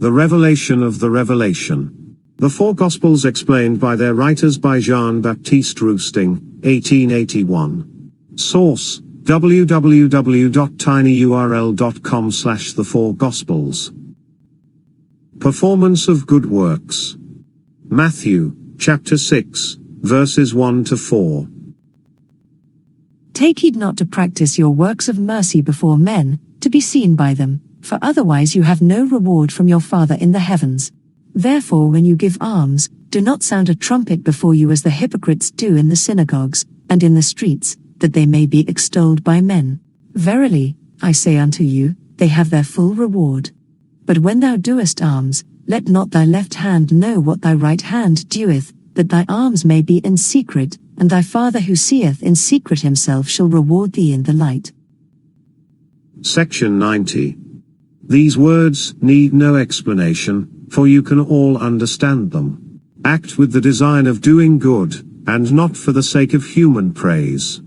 The revelation of the revelation. The Four Gospels explained by their writers by Jean-Baptiste Roustaing, 1881. Source: www.tinyurl.com/The Four Gospels. Performance of good works. Matthew, chapter 6, verses 1 to 4. Take heed not to practice your works of mercy before men, to be seen by them, for otherwise you have no reward from your Father in the heavens. Therefore when you give alms, do not sound a trumpet before you as the hypocrites do in the synagogues, and in the streets, that they may be extolled by men. Verily, I say unto you, they have their full reward. But when thou doest alms, let not thy left hand know what thy right hand doeth, that thy alms may be in secret, and thy Father who seeth in secret himself shall reward thee in the light. Section 90. These words need no explanation, for you can all understand them. Act with the design of doing good, and not for the sake of human praise.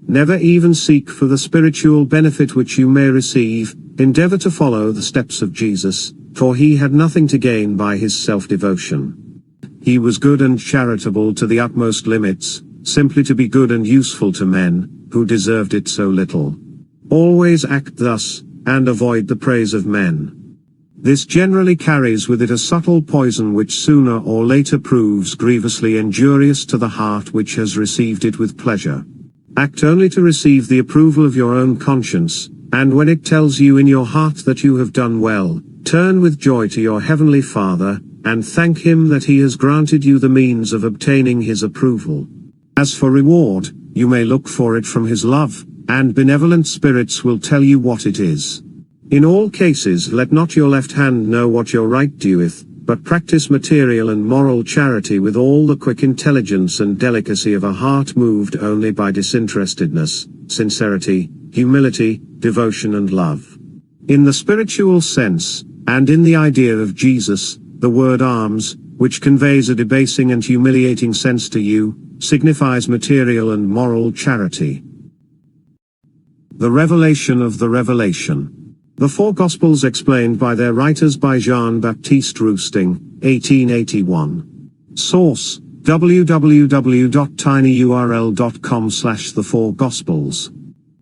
Never even seek for the spiritual benefit which you may receive. Endeavor to follow the steps of Jesus, for he had nothing to gain by his self-devotion. He was good and charitable to the utmost limits, simply to be good and useful to men, who deserved it so little. Always act thus, and avoid the praise of men. This generally carries with it a subtle poison which sooner or later proves grievously injurious to the heart which has received it with pleasure. Act only to receive the approval of your own conscience, and when it tells you in your heart that you have done well, turn with joy to your heavenly Father, and thank him that he has granted you the means of obtaining his approval. As for reward, you may look for it from his love, and benevolent spirits will tell you what it is. In all cases let not your left hand know what your right doeth, but practice material and moral charity with all the quick intelligence and delicacy of a heart moved only by disinterestedness, sincerity, humility, devotion and love. In the spiritual sense, and in the idea of Jesus, the word alms, which conveys a debasing and humiliating sense to you, signifies material and moral charity. The revelation of the revelation. The Four Gospels explained by their writers by Jean-Baptiste Roustaing, 1881. Source: www.tinyurl.com/The Four Gospels.